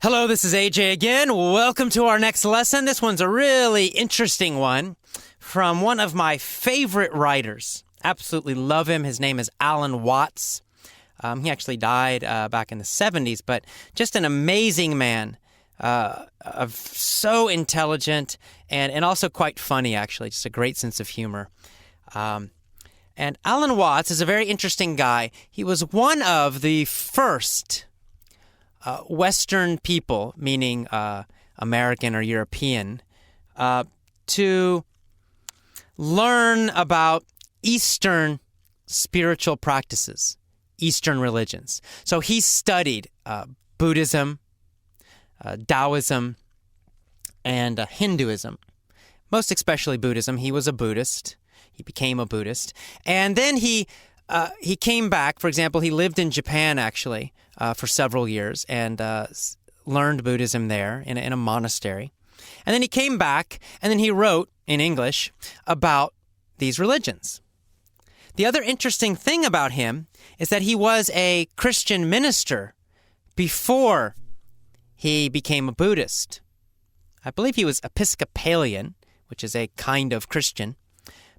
Hello, this is AJ again. Welcome to our next lesson. This one's a really interesting one from one of my favorite writers. Absolutely love him. His name is Alan Watts. He actually died back in the 70s, but just an amazing man, so intelligent and also quite funny, actually, just a great sense of humor. And Alan Watts is a very interesting guy. He was one of the first Western people, meaning American or European, to learn about Eastern spiritual practices, Eastern religions. So he studied Buddhism, Taoism, and Hinduism. Most especially Buddhism. He was a Buddhist. He became a Buddhist. And then he came back. For example, he lived in Japan, actually, for several years and learned Buddhism there in a monastery. And then he came back, and then he wrote in English about these religions. The other interesting thing about him is that he was a Christian minister before he became a Buddhist. I believe he was Episcopalian, which is a kind of Christian,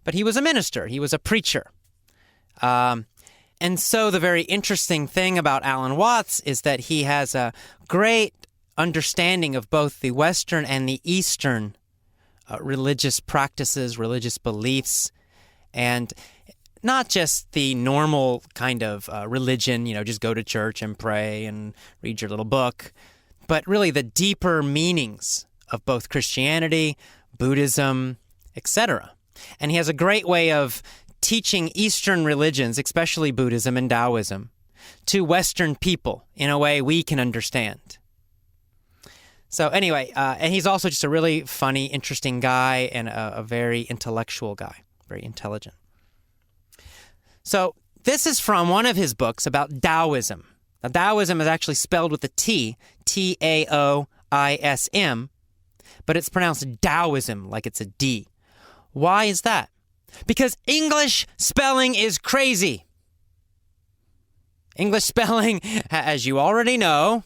but he was a minister. He was a preacher. And so the very interesting thing about Alan Watts is that he has a great understanding of both the Western and the Eastern religious practices, religious beliefs, and not just the normal kind of religion, just go to church and pray and read your little book, but really the deeper meanings of both Christianity, Buddhism, etc. And he has a great way of teaching Eastern religions, especially Buddhism and Taoism, to Western people in a way we can understand. So anyway, and he's also just a really funny, interesting guy and a very intellectual guy, very intelligent. So this is from one of his books about Taoism. Now, Taoism is actually spelled with a T, Taoism, but it's pronounced Taoism like it's a D. Why is that? Because English spelling is crazy. English spelling, as you already know,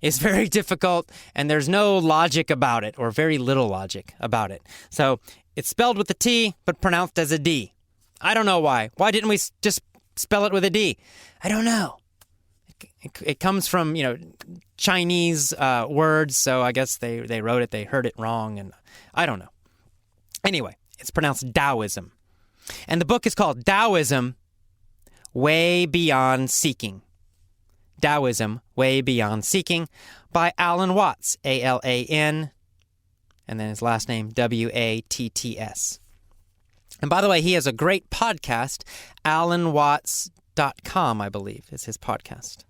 is very difficult, and there's no logic about it, or very little logic about it. So it's spelled with a T, but pronounced as a D. I don't know why. Why didn't we just spell it with a D? I don't know. It comes from, Chinese words, so I guess they wrote it, they heard it wrong, and I don't know. Anyway, it's pronounced Taoism. And the book is called Taoism, Way Beyond Seeking. Taoism, Way Beyond Seeking by Alan Watts, A-L-A-N, and then his last name, W-A-T-T-S. And by the way, he has a great podcast, alanwatts.com, I believe, is his podcast.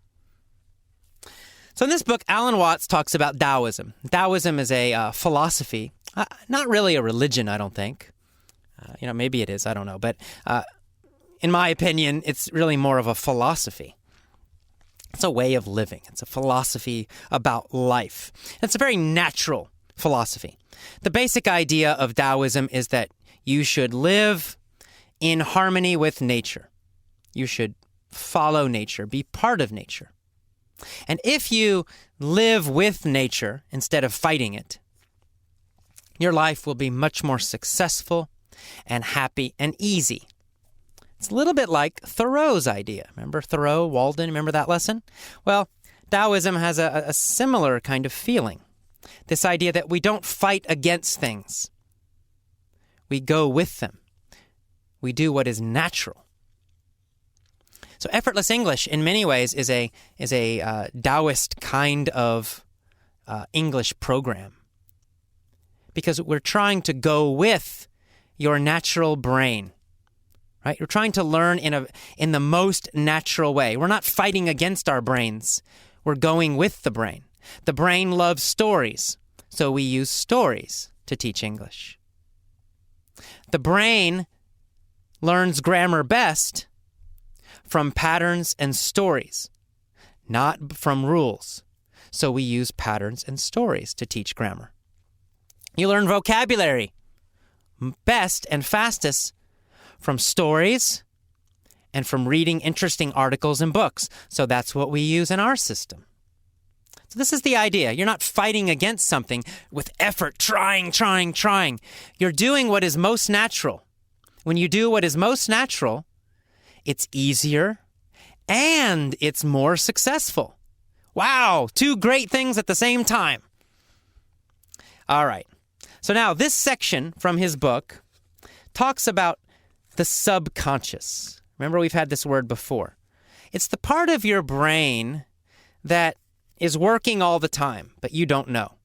So in this book, Alan Watts talks about Taoism. Taoism is a philosophy, not really a religion, I don't think. Maybe it is, I don't know. But in my opinion, it's really more of a philosophy. It's a way of living. It's a philosophy about life. It's a very natural philosophy. The basic idea of Taoism is that you should live in harmony with nature. You should follow nature, be part of nature. And if you live with nature instead of fighting it, your life will be much more successful and happy and easy. It's a little bit like Thoreau's idea. Remember Thoreau, Walden? Remember that lesson? Well, Taoism has a similar kind of feeling. This idea that we don't fight against things. We go with them. We do what is natural. So effortless English, in many ways, is a Taoist kind of English program. Because we're trying to go with your natural brain, right? You're trying to learn in the most natural way. We're not fighting against our brains. We're going with the brain. The brain loves stories, so we use stories to teach English. The brain learns grammar best from patterns and stories, not from rules. So we use patterns and stories to teach grammar. You learn vocabulary best and fastest from stories and from reading interesting articles and books. So that's what we use in our system. So this is the idea. You're not fighting against something with effort, trying. You're doing what is most natural. When you do what is most natural, it's easier and it's more successful. Wow, two great things at the same time. All right. So now this section from his book talks about the subconscious. Remember, we've had this word before. It's the part of your brain that is working all the time, but you don't know.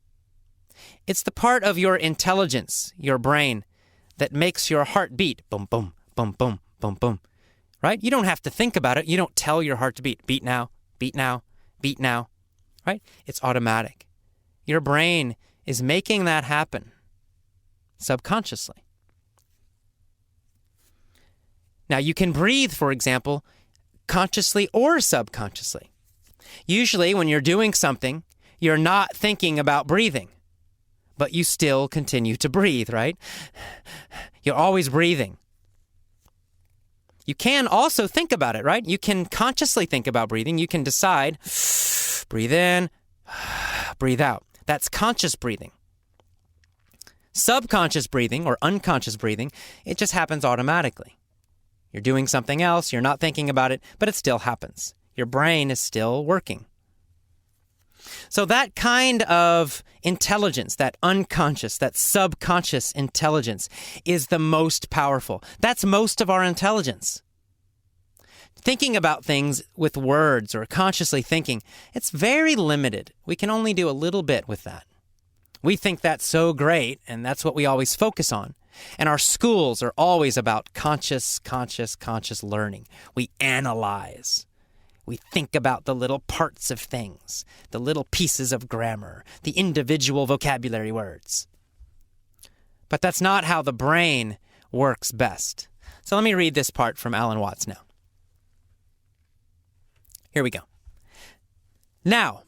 It's the part of your intelligence, your brain, that makes your heart beat. Boom, boom, boom, boom, boom, boom. Right? You don't have to think about it. You don't tell your heart to beat. Beat now, beat now, beat now. Right? It's automatic. Your brain is making that happen subconsciously. Now, you can breathe, for example, consciously or subconsciously. Usually, when you're doing something, you're not thinking about breathing, but you still continue to breathe, right? You're always breathing. You can also think about it, right? You can consciously think about breathing. You can decide, breathe in, breathe out. That's conscious breathing. Subconscious breathing or unconscious breathing, it just happens automatically. You're doing something else, you're not thinking about it, but it still happens. Your brain is still working. So that kind of intelligence, that unconscious, that subconscious intelligence is the most powerful. That's most of our intelligence. Thinking about things with words or consciously thinking, it's very limited. We can only do a little bit with that. We think that's so great, and that's what we always focus on. And our schools are always about conscious learning. We analyze. We think about the little parts of things, the little pieces of grammar, the individual vocabulary words. But that's not how the brain works best. So let me read this part from Alan Watts now. Here we go. Now,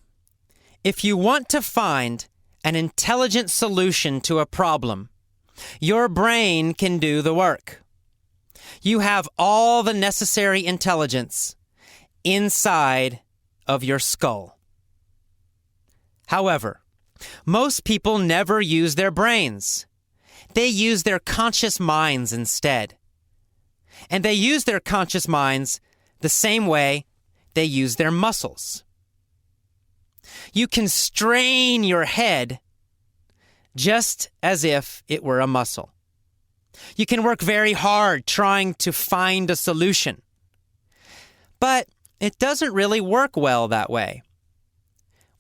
if you want to find an intelligent solution to a problem, your brain can do the work. You have all the necessary intelligence inside of your skull. However, most people never use their brains. They use their conscious minds instead. And they use their conscious minds the same way they use their muscles. You can strain your head just as if it were a muscle. You can work very hard trying to find a solution. But it doesn't really work well that way.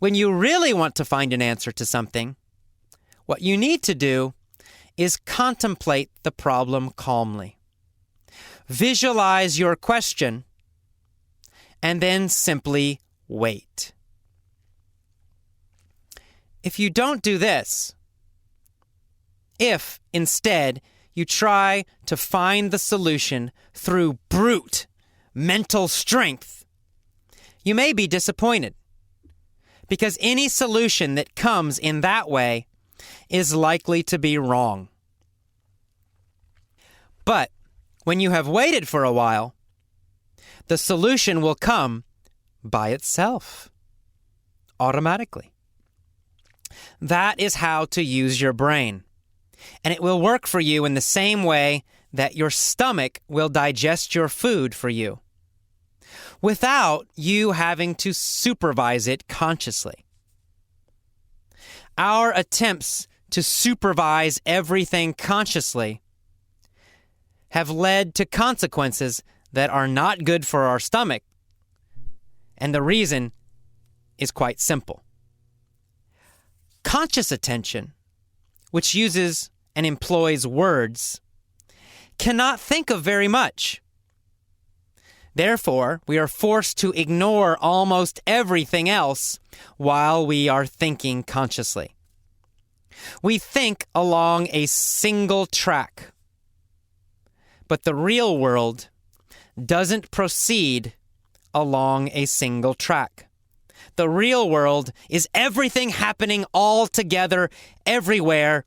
When you really want to find an answer to something, what you need to do is contemplate the problem calmly. Visualize your question and then simply wait. If you don't do this, if instead you try to find the solution through brute mental strength, you may be disappointed, because any solution that comes in that way is likely to be wrong. But when you have waited for a while, the solution will come by itself, automatically. That is how to use your brain. And it will work for you in the same way that your stomach will digest your food for you, without you having to supervise it consciously. Our attempts to supervise everything consciously have led to consequences that are not good for our stomach. And the reason is quite simple. Conscious attention, which uses and employs words, cannot think of very much. Therefore, we are forced to ignore almost everything else while we are thinking consciously. We think along a single track, but the real world doesn't proceed along a single track. The real world is everything happening all together, everywhere,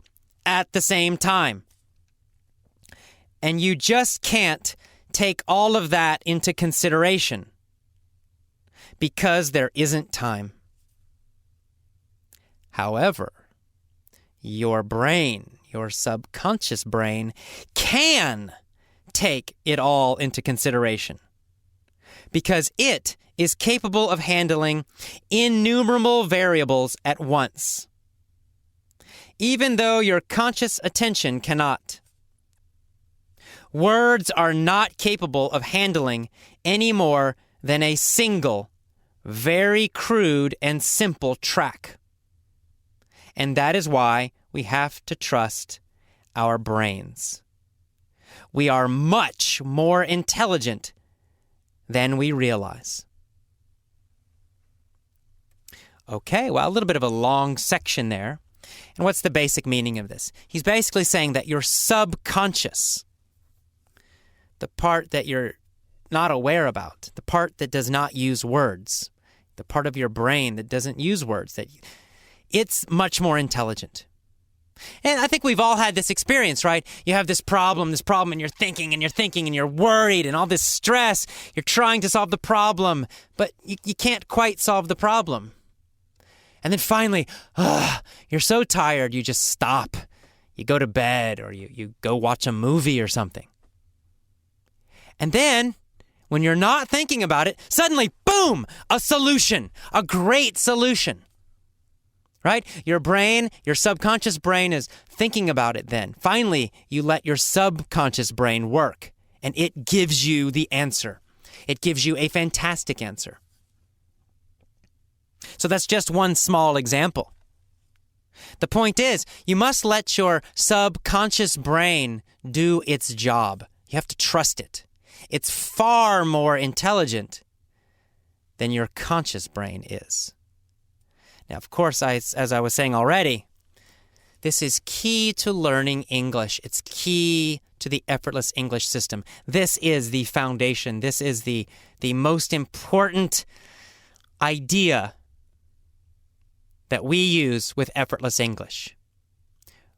at the same time. And you just can't take all of that into consideration because there isn't time. However, your brain, your subconscious brain, can take it all into consideration because it is capable of handling innumerable variables at once, even though your conscious attention cannot. Words are not capable of handling any more than a single, very crude and simple track. And that is why we have to trust our brains. We are much more intelligent than we realize. Okay, well, a little bit of a long section there. And what's the basic meaning of this? He's basically saying that your subconscious, the part that you're not aware about, the part that does not use words, the part of your brain that doesn't use words, it's much more intelligent. And I think we've all had this experience, right? You have this problem, and you're thinking, and you're worried, and all this stress. You're trying to solve the problem, but you can't quite solve the problem. And then finally, you're so tired, you just stop. You go to bed, or you go watch a movie or something. And then, when you're not thinking about it, suddenly, boom, a solution, a great solution. Right? Your brain, your subconscious brain is thinking about it then. Finally, you let your subconscious brain work, and it gives you the answer. It gives you a fantastic answer. So that's just one small example. The point is, you must let your subconscious brain do its job. You have to trust it. It's far more intelligent than your conscious brain is. Now, of course, as I was saying already, this is key to learning English. It's key to the effortless English system. This is the foundation. This is the most important idea that we use with effortless English.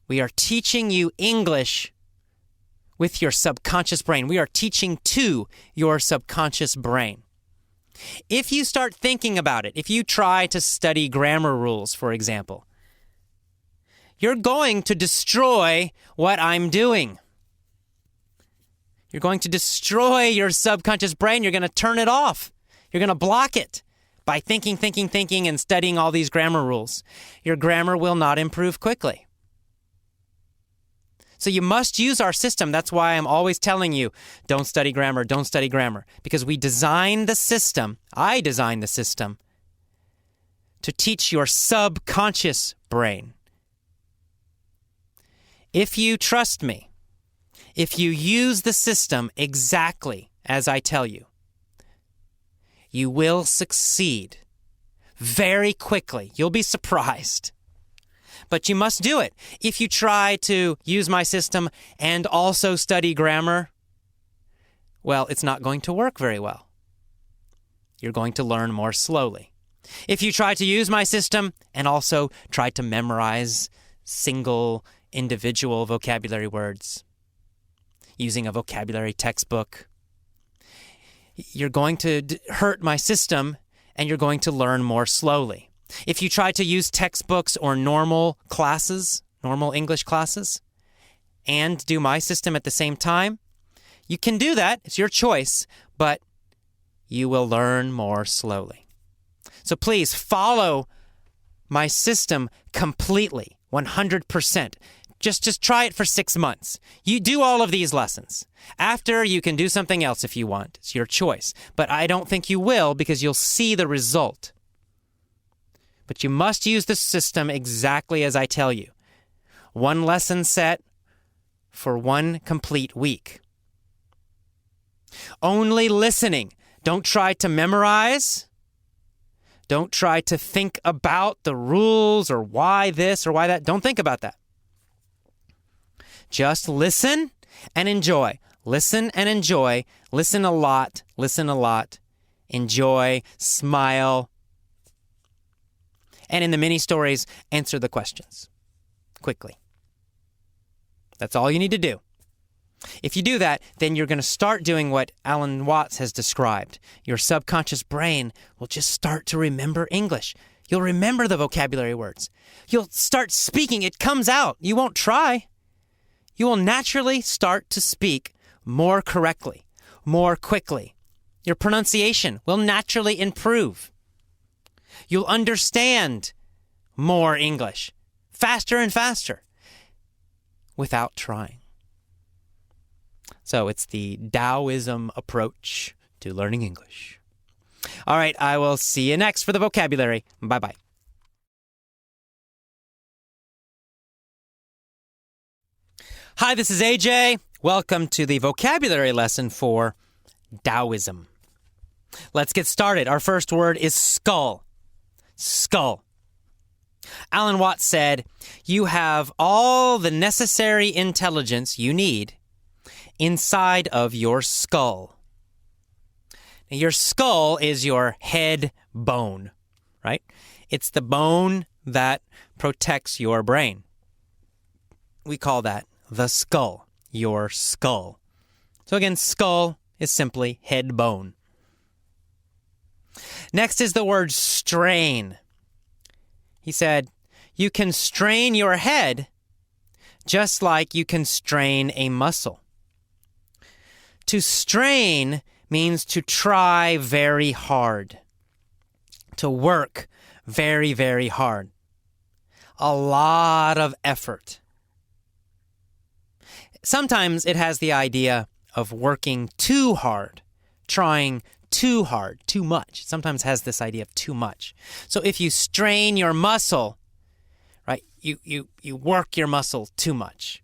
We are teaching you English with your subconscious brain. We are teaching to your subconscious brain. If you start thinking about it, if you try to study grammar rules, for example, you're going to destroy what I'm doing. You're going to destroy your subconscious brain. You're going to turn it off. You're going to block it by thinking, and studying all these grammar rules. Your grammar will not improve quickly. So you must use our system. That's why I'm always telling you, don't study grammar, because we designed the system, I designed the system, to teach your subconscious brain. If you trust me, if you use the system exactly as I tell you, you will succeed very quickly. You'll be surprised. But you must do it. If you try to use my system and also study grammar, well, it's not going to work very well. You're going to learn more slowly. If you try to use my system and also try to memorize single individual vocabulary words using a vocabulary textbook, you're going to hurt my system and you're going to learn more slowly. If you try to use textbooks or normal English classes, and do my system at the same time, you can do that. It's your choice, but you will learn more slowly. So please follow my system completely, 100%. Just try it for 6 months. You do all of these lessons. After, you can do something else if you want. It's your choice. But I don't think you will, because you'll see the result. But you must use the system exactly as I tell you. One lesson set for one complete week. Only listening. Don't try to memorize. Don't try to think about the rules or why this or why that. Don't think about that. Just listen and enjoy. Listen and enjoy. Listen a lot. Enjoy. Smile. And in the mini stories, answer the questions quickly. That's all you need to do. If you do that, then you're going to start doing what Alan Watts has described. Your subconscious brain will just start to remember English. You'll remember the vocabulary words. You'll start speaking. It comes out. You won't try. You will naturally start to speak more correctly, more quickly. Your pronunciation will naturally improve. You'll understand more English faster and faster without trying. So it's the Taoism approach to learning English. All right, I will see you next for the vocabulary. Bye-bye. Hi, this is AJ. Welcome to the vocabulary lesson for Taoism. Let's get started. Our first word is skull. Skull. Alan Watts said, "You have all the necessary intelligence you need inside of your skull." Now, your skull is your head bone, right? It's the bone that protects your brain. We call that the skull, your skull. So again, skull is simply head bone. Next is the word strain. He said, you can strain your head just like you can strain a muscle. To strain means to try very hard, to work very, very hard. A lot of effort. Sometimes it has the idea of working too hard, trying too hard, too much. It sometimes has this idea of too much. So if you strain your muscle, right, you work your muscle too much.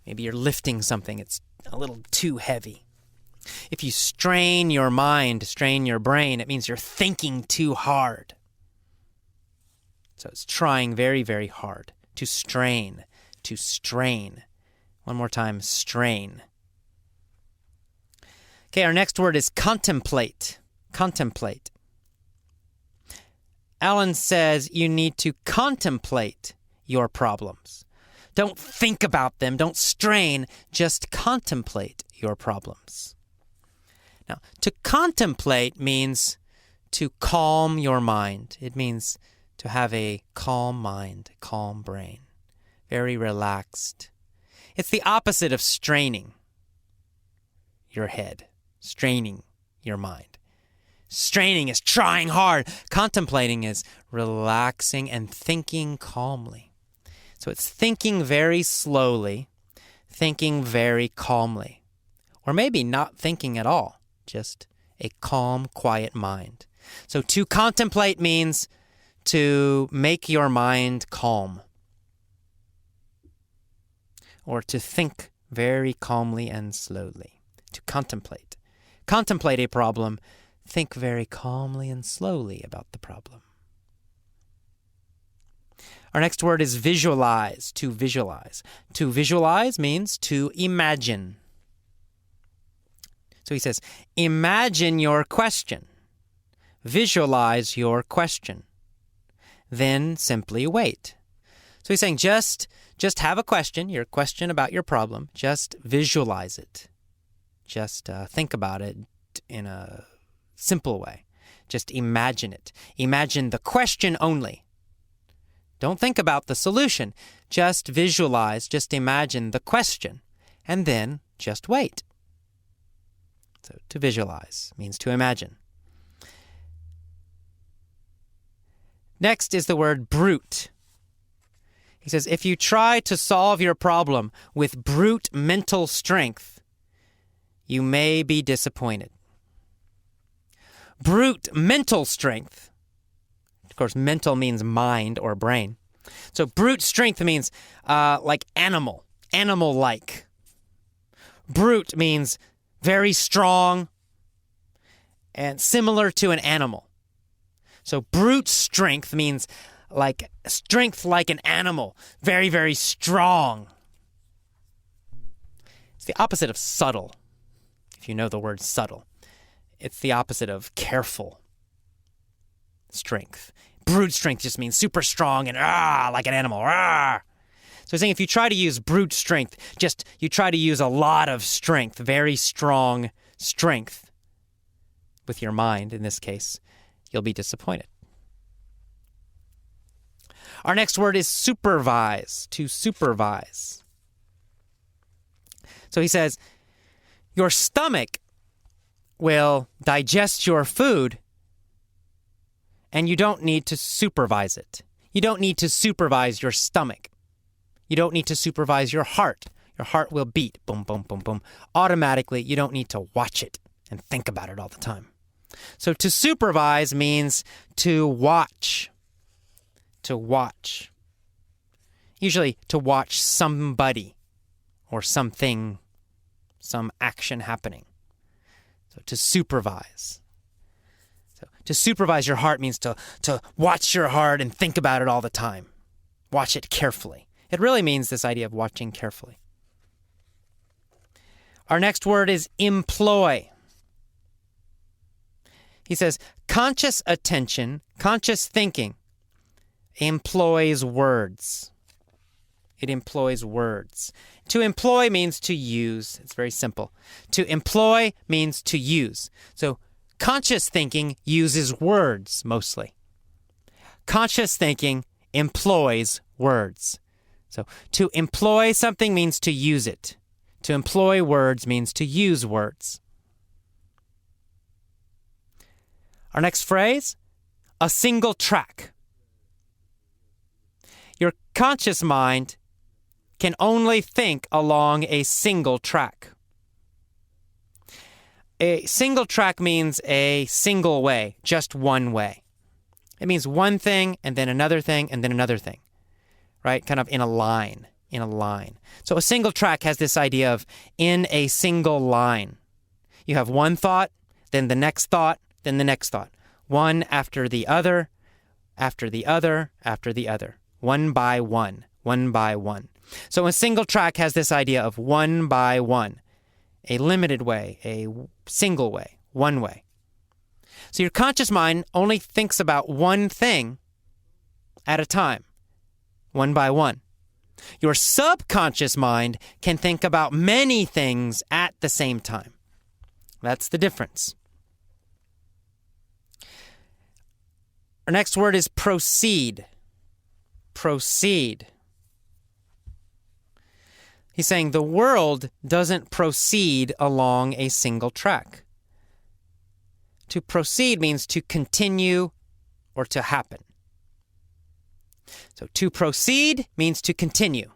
Maybe you're lifting something, it's a little too heavy. If you strain your mind, strain your brain, it means you're thinking too hard. So it's trying very, very hard. To strain, to strain. One more time, strain. Okay, our next word is contemplate. Contemplate. Alan says you need to contemplate your problems. Don't think about them. Don't strain. Just contemplate your problems. Now, to contemplate means to calm your mind. It means to have a calm mind, calm brain, very relaxed. It's the opposite of straining your head, straining your mind. Straining is trying hard. Contemplating is relaxing and thinking calmly. So it's thinking very slowly, thinking very calmly, or maybe not thinking at all. Just a calm, quiet mind. So to contemplate means to make your mind calm, or to think very calmly and slowly. To contemplate. Contemplate a problem. Think very calmly and slowly about the problem. Our next word is visualize. To visualize. To visualize means to imagine. So he says, imagine your question. Visualize your question. Then simply wait. So he's saying just have a question, your question about your problem. Just visualize it. Just think about it in a simple way. Just imagine it. Imagine the question only. Don't think about the solution. Just visualize, just imagine the question, and then just wait. So to visualize means to imagine. Next is the word brute. He says, if you try to solve your problem with brute mental strength, you may be disappointed. Brute mental strength. Of course, mental means mind or brain. So brute strength means like animal, animal-like. Brute means very strong and similar to an animal. So brute strength means like strength like an animal, very, very strong. It's the opposite of subtle, if you know the word subtle. It's the opposite of careful strength. Brute strength just means super strong and like an animal. So he's saying if you try to use brute strength, just you try to use a lot of strength, very strong strength with your mind in this case, you'll be disappointed. Our next word is supervise, to supervise. So he says, your stomach will digest your food, and you don't need to supervise it. You don't need to supervise your stomach. You don't need to supervise your heart. Your heart will beat, boom, boom, boom, boom. Automatically, you don't need to watch it and think about it all the time. So to supervise means to watch. To watch. Usually to watch somebody or something, some action happening. So to supervise. So to supervise your heart means to watch your heart and think about it all the time. Watch it carefully. It really means this idea of watching carefully. Our next word is employ. He says, conscious attention, conscious thinking employs words. It employs words. To employ means to use. It's very simple. To employ means to use. So conscious thinking uses words mostly. Conscious thinking employs words. So to employ something means to use it. To employ words means to use words. Our next phrase, a single track. Your conscious mind can only think along a single track. A single track means a single way, just one way. It means one thing and then another thing and then another thing, right? Kind of in a line, So a single track has this idea of in a single line. You have one thought, then the next thought, then the next thought. One after the other, after the other, after the other. One by one, one by one. So a single track has this idea of one by one. A limited way, a single way, one way. So your conscious mind only thinks about one thing at a time, one by one. Your subconscious mind can think about many things at the same time. That's the difference. Our next word is proceed. Proceed. He's saying the world doesn't proceed along a single track. To proceed means to continue or to happen. So to proceed means to continue.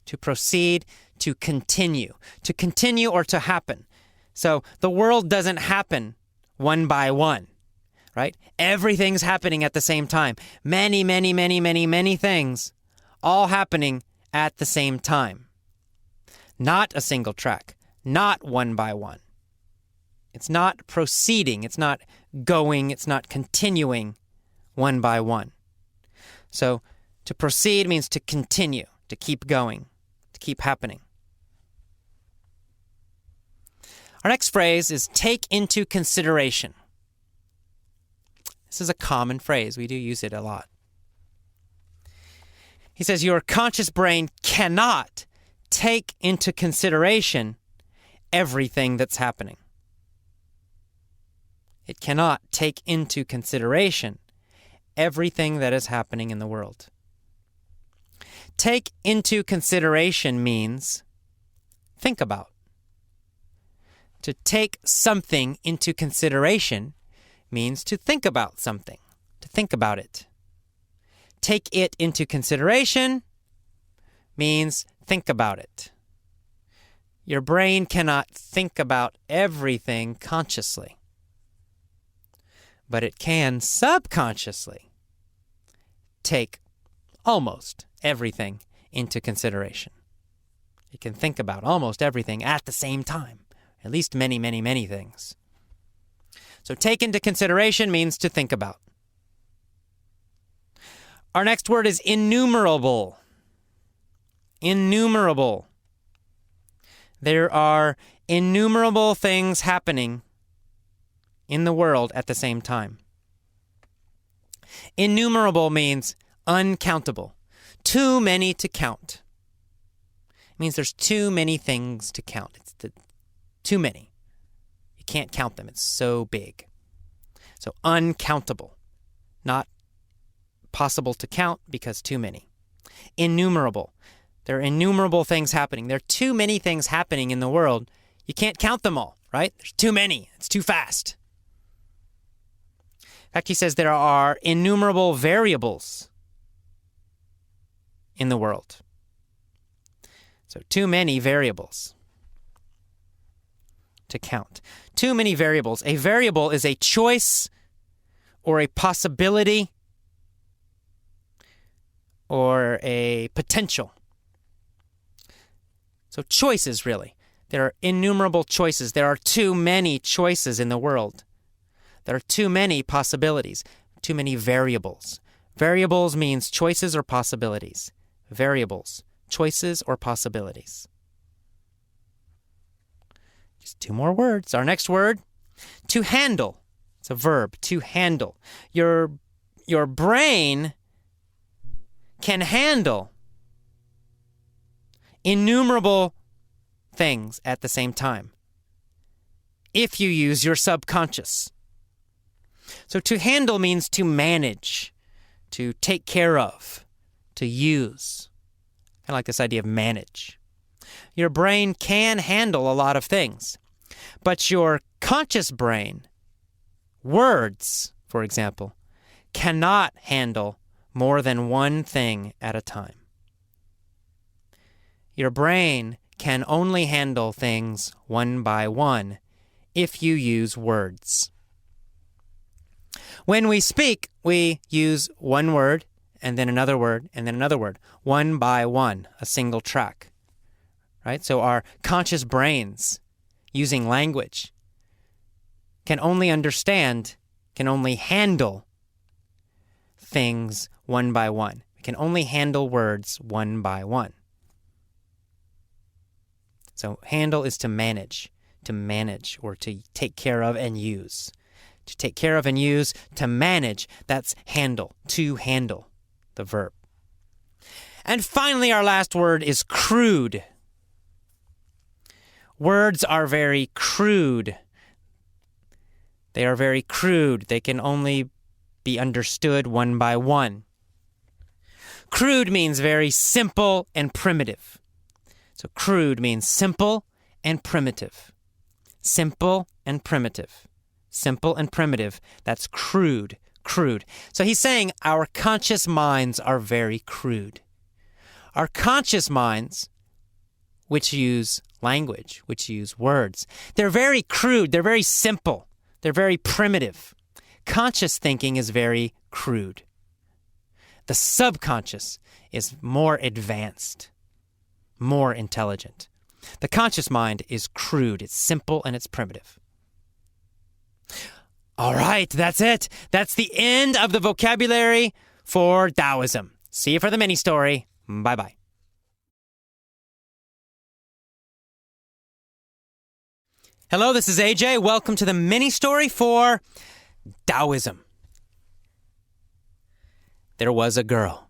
To proceed, to continue. To continue or to happen. So the world doesn't happen one by one, right? Everything's happening at the same time. Many, many, many, many, many things all happening at the same time. Not a single track, not one by one. It's not proceeding, it's not going, it's not continuing one by one. So to proceed means to continue, to keep going, to keep happening. Our next phrase is take into consideration. This is a common phrase. We do use it a lot. He says your conscious brain cannot take into consideration everything that's happening. It cannot take into consideration everything that is happening in the world. Take into consideration means think about. To take something into consideration means to think about something, to think about it. Take it into consideration means think about it. Your brain cannot think about everything consciously, but it can subconsciously take almost everything into consideration. It can think about almost everything at the same time, at least many, many, many things. So take into consideration means to think about. Our next word is innumerable. Innumerable. There are innumerable things happening in the world at the same time. Innumerable means uncountable. Too many to count. It means there's too many things to count. It's too many. You can't count them. It's so big. So uncountable. Not possible to count because too many. Innumerable. There are innumerable things happening. There are too many things happening in the world. You can't count them all, right? There's too many. It's too fast. In fact, he says there are innumerable variables in the world. So too many variables to count. Too many variables. A variable is a choice or a possibility or a potential. So choices, really. There are innumerable choices. There are too many choices in the world. There are too many possibilities, too many variables. Variables means choices or possibilities. Variables, choices or possibilities. Just two more words. Our next word, to handle. It's a verb, to handle. Your brain can handle innumerable things at the same time if you use your subconscious. So to handle means to manage, to take care of, to use. I like this idea of manage. Your brain can handle a lot of things, but your conscious brain, words, for example, cannot handle more than one thing at a time. Your brain can only handle things one by one if you use words. When we speak, we use one word and then another word and then another word, one by one, a single track. Right? So our conscious brains, using language, can only understand, can only handle things one by one. We can only handle words one by one. So handle is to manage or to take care of and use. To take care of and use, to manage, that's handle, to handle, the verb. And finally, our last word is crude. Words are very crude. They are very crude. They can only be understood one by one. Crude means very simple and primitive. So crude means simple and primitive. Simple and primitive. Simple and primitive. That's crude. Crude. So he's saying our conscious minds are very crude. Our conscious minds, which use language, which use words, they're very crude. They're very simple. They're very primitive. Conscious thinking is very crude. The subconscious is more advanced, more intelligent. The conscious mind is crude. It's simple and it's primitive. All right, that's it. That's the end of the vocabulary for Taoism. See you for the mini story. Bye-bye. Hello, this is AJ. Welcome to the mini story for Taoism. There was a girl.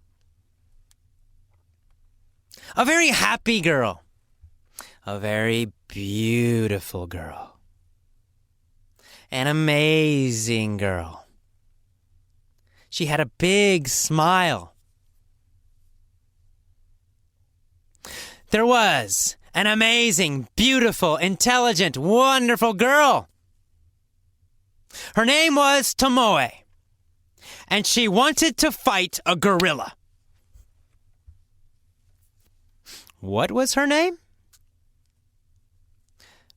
A very happy girl. A very beautiful girl. An amazing girl. She had a big smile. There was an amazing, beautiful, intelligent, wonderful girl. Her name was Tomoe, and she wanted to fight a gorilla. What was her name?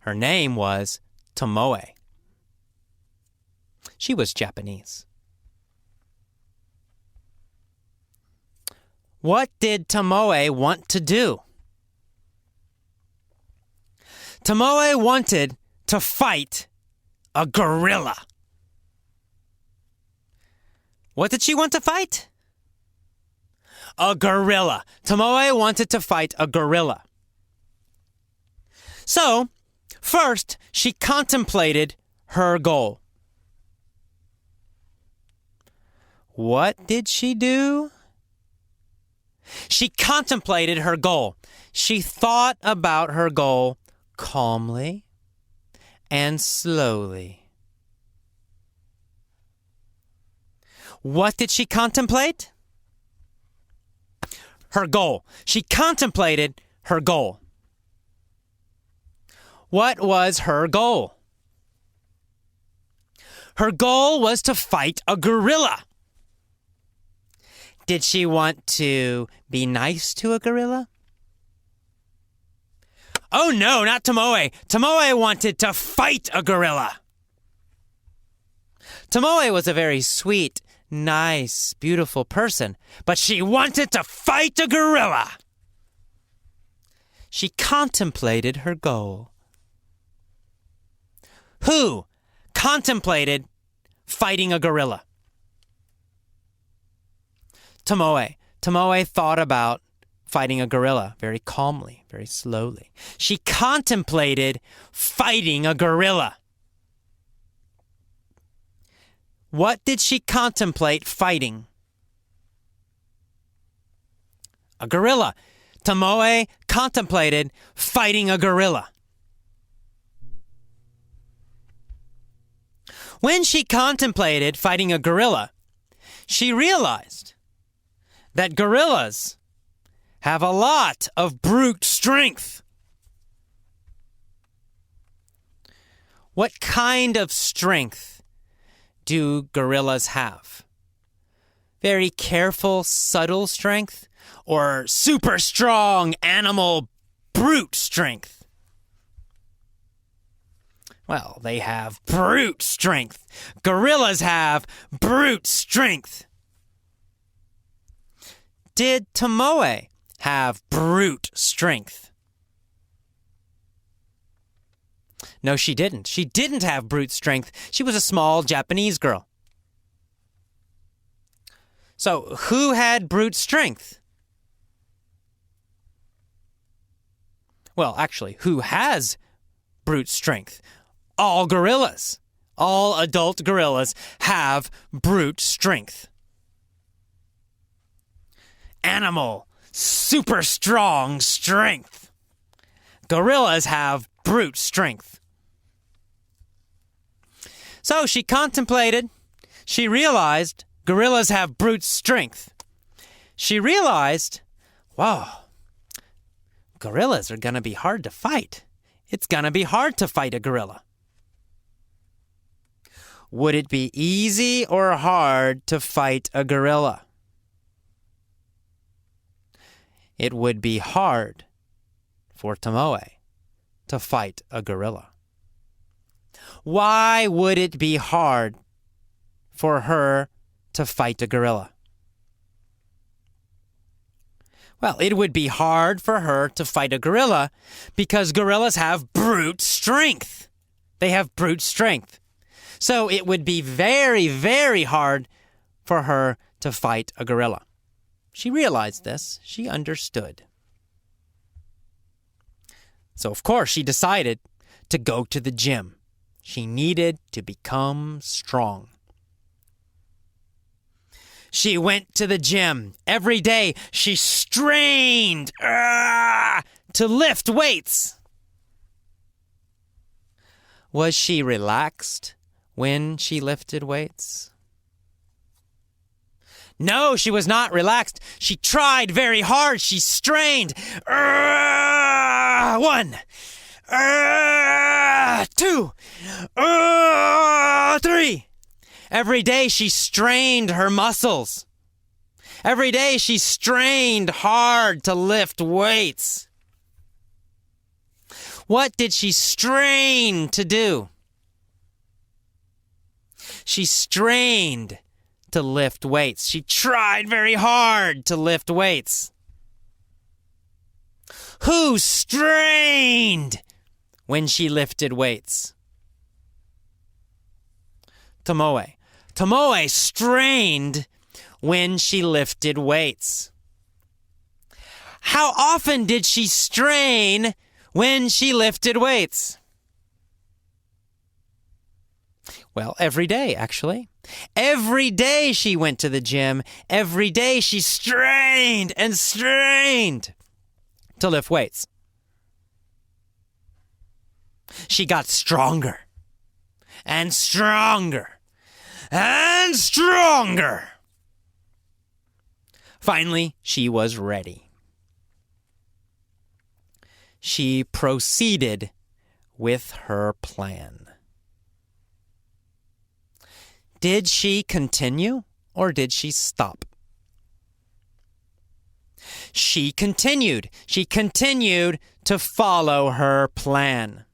Her name was Tomoe. She was Japanese. What did Tomoe want to do? Tomoe wanted to fight a gorilla. What did she want to fight? A gorilla. Tomoe wanted to fight a gorilla. So, first, she contemplated her goal. What did she do? She contemplated her goal. She thought about her goal calmly and slowly. What did she contemplate? her goal. She contemplated her goal. What was her goal? Her goal was to fight a gorilla. Did she want to be nice to a gorilla? Oh no, not Tomoe. Tomoe wanted to fight a gorilla. Tomoe was a very sweet, nice, beautiful person, but she wanted to fight a gorilla. She contemplated her goal. Who contemplated fighting a gorilla? Tomoe. Tomoe thought about fighting a gorilla very calmly, very slowly. She contemplated fighting a gorilla. What did she contemplate fighting? A gorilla. Tomoe contemplated fighting a gorilla. When she contemplated fighting a gorilla, she realized that gorillas have a lot of brute strength. What kind of strength do gorillas have? Very careful, subtle strength, or super strong animal brute strength? Well, they have brute strength. Gorillas have brute strength. Did Tomoe have brute strength? No, she didn't. She didn't have brute strength. She was a small Japanese girl. So, who had brute strength? Well, actually, who has brute strength? All gorillas. All adult gorillas have brute strength. Animal, super strong strength. Gorillas have brute strength. So she contemplated. She realized gorillas have brute strength. She realized, wow, gorillas are going to be hard to fight. It's going to be hard to fight a gorilla. Would it be easy or hard to fight a gorilla? It would be hard for Tomoe to fight a gorilla. Why would it be hard for her to fight a gorilla? Well, it would be hard for her to fight a gorilla because gorillas have brute strength. They have brute strength. So it would be very, very hard for her to fight a gorilla. She realized this. She understood. So, of course, she decided to go to the gym. She needed to become strong. She went to the gym. Every day, she strained to lift weights. Was she relaxed when she lifted weights? No, she was not relaxed. She tried very hard. She strained. 1, 2, 3. Every day she strained her muscles. Every day she strained hard to lift weights. What did she strain to do? She strained to lift weights. She tried very hard to lift weights. Who strained when she lifted weights? Tomoe. Tomoe strained when she lifted weights. How often did she strain when she lifted weights? Well, every day, actually. Every day she went to the gym. Every day she strained and strained to lift weights. She got stronger and stronger and stronger. Finally, she was ready. she proceeded with her plan? Did she continue or did she stop? She continued. She continued to follow her plan.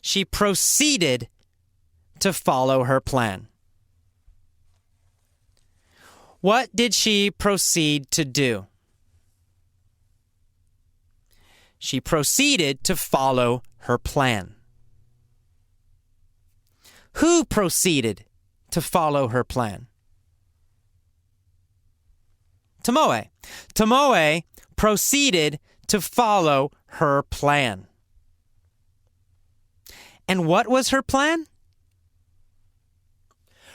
She proceeded to follow her plan. What did she proceed to do? She proceeded to follow her plan. Who proceeded to follow her plan? Tomoe. Tomoe proceeded to follow her plan. And what was her plan?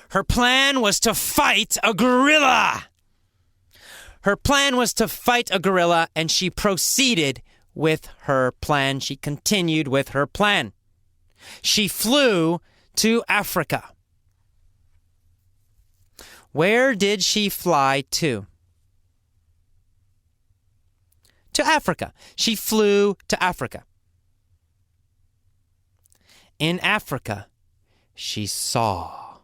Her plan was to fight a gorilla. Her plan was to fight a gorilla, and she proceeded with her plan. She continued with her plan. She flew to Africa. Where did she fly to? To Africa. She flew to Africa. In Africa, she saw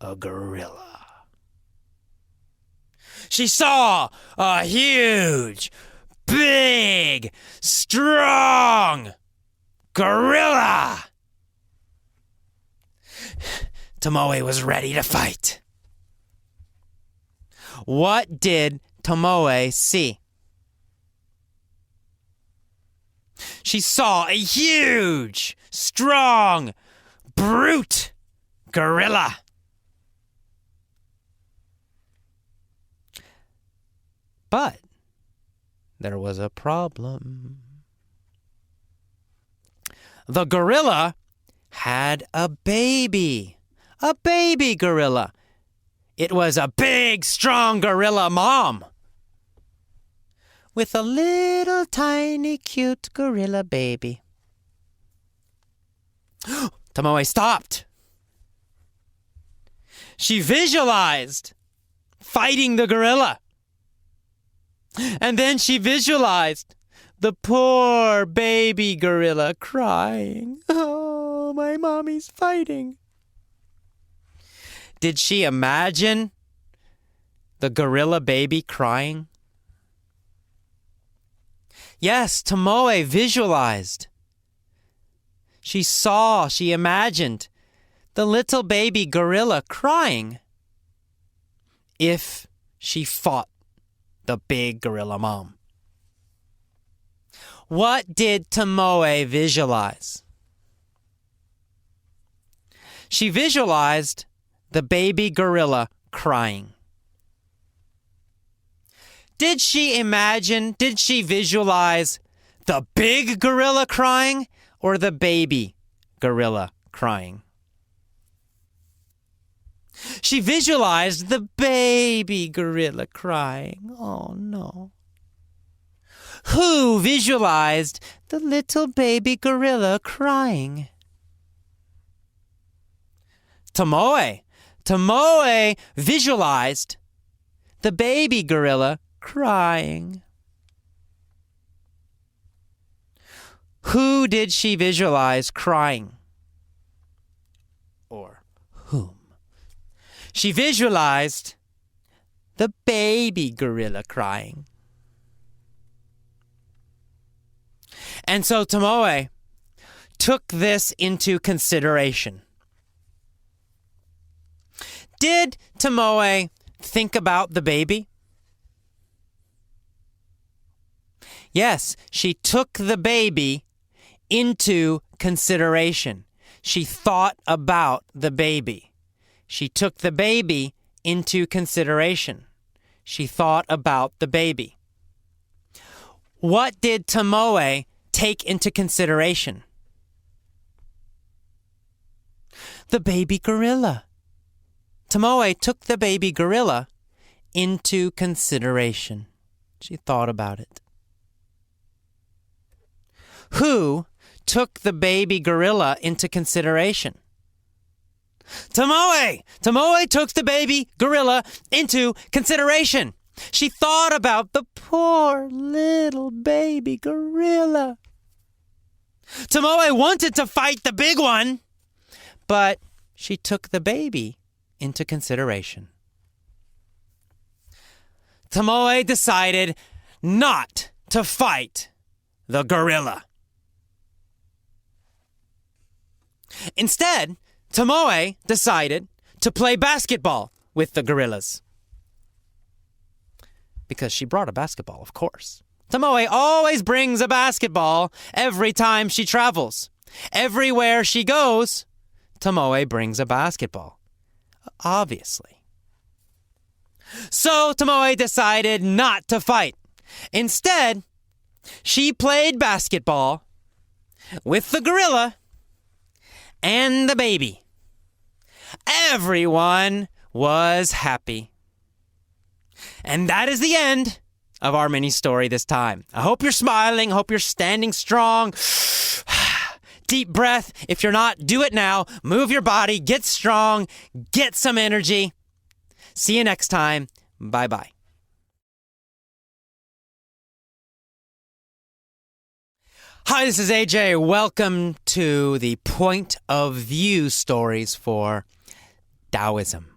a gorilla. She saw a huge, big, strong gorilla. Tomoe was ready to fight. What did Tomoe see? She saw a huge, strong, brute gorilla. But there was a problem. The gorilla had a baby gorilla. It was a big, strong gorilla mom with a little tiny cute gorilla baby. Tomoe stopped. She visualized fighting the gorilla. And then she visualized the poor baby gorilla crying. Oh, my mommy's fighting. Did she imagine the gorilla baby crying? Yes, Tomoe visualized. She saw, she imagined the little baby gorilla crying if she fought the big gorilla mom. What did Tomoe visualize? She visualized the baby gorilla crying. Did she visualize the big gorilla crying or the baby gorilla crying? She visualized the baby gorilla crying. Oh, no. Who visualized the little baby gorilla crying? Tomoe. Tomoe visualized the baby gorilla crying. Who did she visualize crying? Or whom? She visualized the baby gorilla crying. And so Tomoe took this into consideration. Did Tomoe think about the baby? Yes, she took the baby into consideration. She thought about the baby. She took the baby into consideration. She thought about the baby. What did Tomoe take into consideration? The baby gorilla. Tomoe took the baby gorilla into consideration. She thought about it. Who took the baby gorilla into consideration? Tomoe! Tomoe took the baby gorilla into consideration. She thought about the poor little baby gorilla. Tomoe wanted to fight the big one, but she took the baby into consideration. Tomoe decided not to fight the gorilla. Instead, Tomoe decided to play basketball with the gorillas. Because she brought a basketball, of course. Tomoe always brings a basketball every time she travels. Everywhere she goes, Tomoe brings a basketball. Obviously. So Tomoe decided not to fight. Instead, she played basketball with the gorilla and the baby. Everyone was happy. And that is the end of our mini story this time. I hope you're smiling. I hope you're standing strong. Deep breath. If you're not, do it now. Move your body. Get strong. Get some energy. See you next time. Bye-bye. Hi, this is AJ. Welcome to the Point of View stories for Taoism.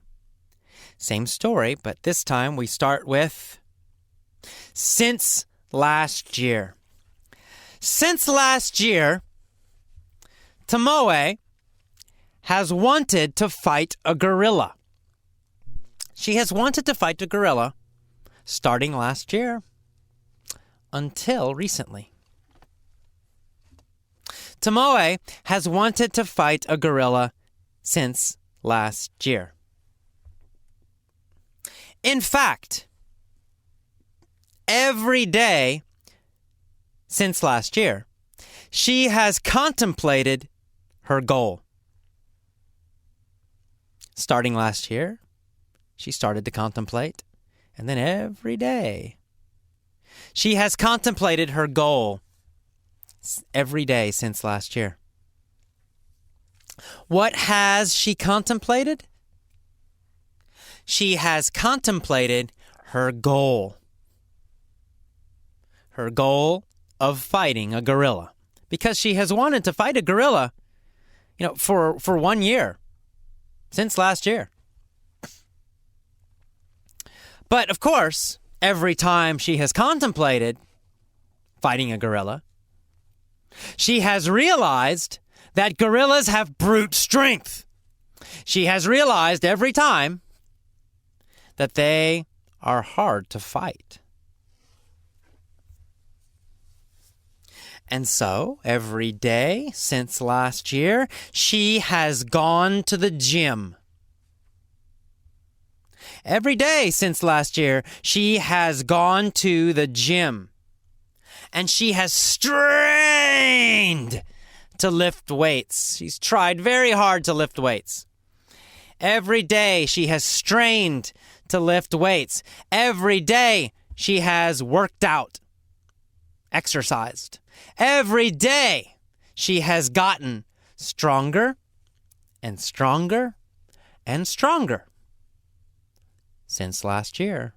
Same story, but this time we start with since last year. Since last year, Tomoe has wanted to fight a gorilla. She has wanted to fight a gorilla starting last year until recently. Tomoe has wanted to fight a gorilla since last year. In fact, every day since last year, she has contemplated her goal. Starting last year, she started to contemplate, and then every day, she has contemplated her goal every day since last year. What has she contemplated? She has contemplated her goal. Her goal of fighting a gorilla. Because she has wanted to fight a gorilla, for 1 year. Since last year. But of course, every time she has contemplated fighting a gorilla, she has realized that gorillas have brute strength. She has realized every time that they are hard to fight. And so, every day since last year, she has gone to the gym. Every day since last year, she has gone to the gym. And she has strained to lift weights. She's tried very hard to lift weights. Every day she has strained to lift weights. Every day she has worked out, exercised. Every day she has gotten stronger and stronger and stronger since last year.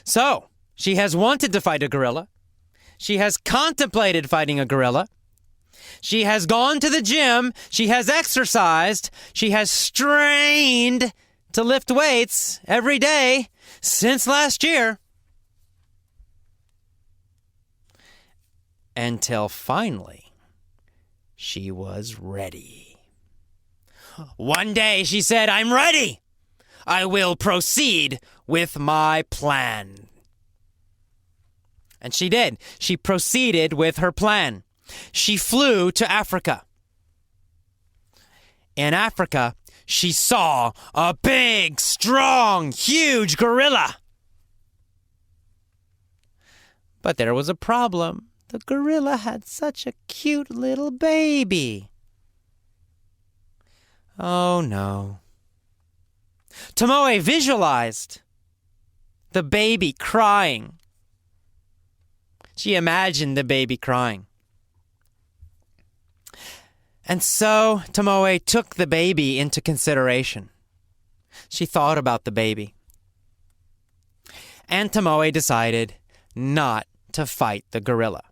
So, she has wanted to fight a gorilla. She has contemplated fighting a gorilla. She has gone to the gym. She has exercised. She has strained to lift weights every day since last year. Until finally, she was ready. One day she said, "I'm ready. I will proceed with my plan." And she did. She proceeded with her plan. She flew to Africa. In Africa, she saw a big, strong, huge gorilla. But there was a problem. The gorilla had such a cute little baby. Oh no. Tomoe visualized the baby crying. She imagined the baby crying. And so Tomoe took the baby into consideration. She thought about the baby. And Tomoe decided not to fight the gorilla.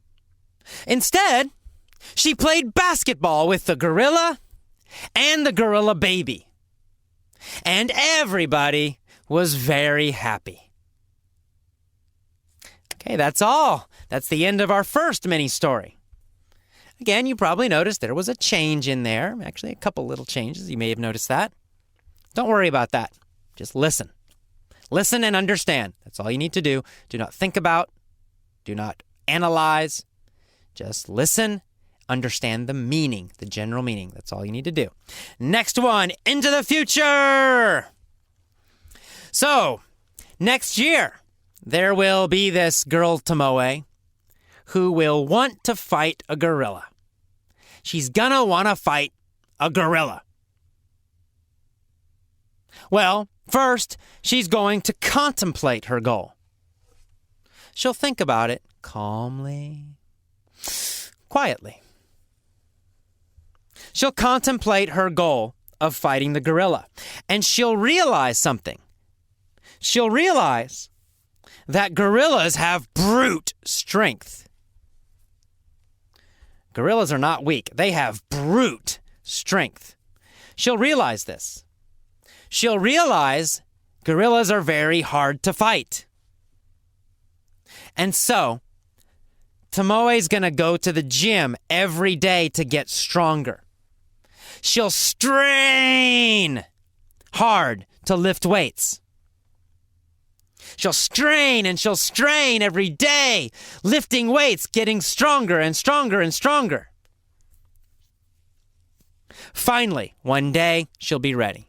Instead, she played basketball with the gorilla and the gorilla baby. And everybody was very happy. Okay, that's all. That's the end of our first mini story. Again, you probably noticed there was a change in there. Actually, a couple little changes. You may have noticed that. Don't worry about that. Just listen. Listen and understand. That's all you need to do. Do not think about. Do not analyze. Just listen. Understand the meaning, the general meaning. That's all you need to do. Next one, into the future. So, next year, there will be this girl, Tomoe, who will want to fight a gorilla. She's gonna want to fight a gorilla. Well, first, she's going to contemplate her goal. She'll think about it calmly, quietly. She'll contemplate her goal of fighting the gorilla, and she'll realize something. She'll realize that gorillas have brute strength. Gorillas are not weak. They have brute strength. She'll realize this. She'll realize gorillas are very hard to fight. And so, Tomoe's going to go to the gym every day to get stronger. She'll strain hard to lift weights. She'll strain and she'll strain every day, lifting weights, getting stronger and stronger and stronger. Finally, one day, she'll be ready.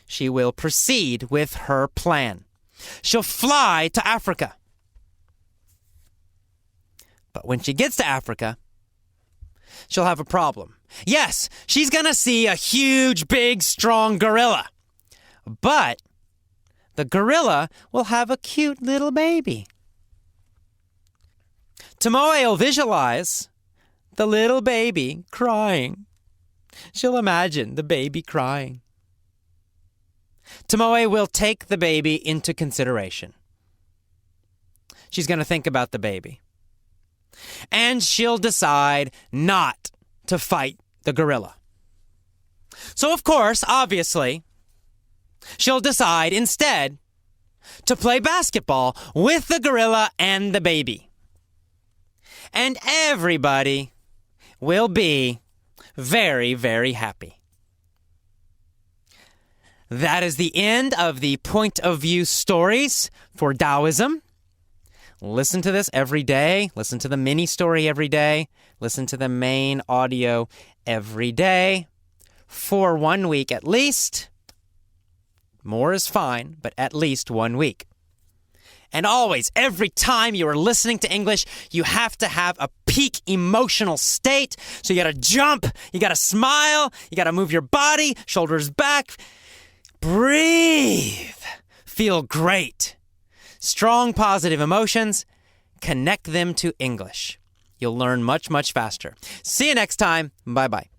She will proceed with her plan. She'll fly to Africa. But when she gets to Africa, she'll have a problem. Yes, she's gonna see a huge, big, strong gorilla. But the gorilla will have a cute little baby. Tomoe will visualize the little baby crying. She'll imagine the baby crying. Tomoe will take the baby into consideration. She's gonna think about the baby. And she'll decide not to fight the gorilla. So, of course, obviously, she'll decide instead to play basketball with the gorilla and the baby. And everybody will be very, very happy. That is the end of the point of view stories for Taoism. Listen to this every day. Listen to the mini story every day. Listen to the main audio every day for 1 week at least. More is fine, but at least 1 week. And always, every time you are listening to English, you have to have a peak emotional state. So you gotta jump, you gotta smile, you gotta move your body, shoulders back. Breathe. Feel great. Strong positive emotions, connect them to English. You'll learn much, much faster. See you next time. Bye-bye.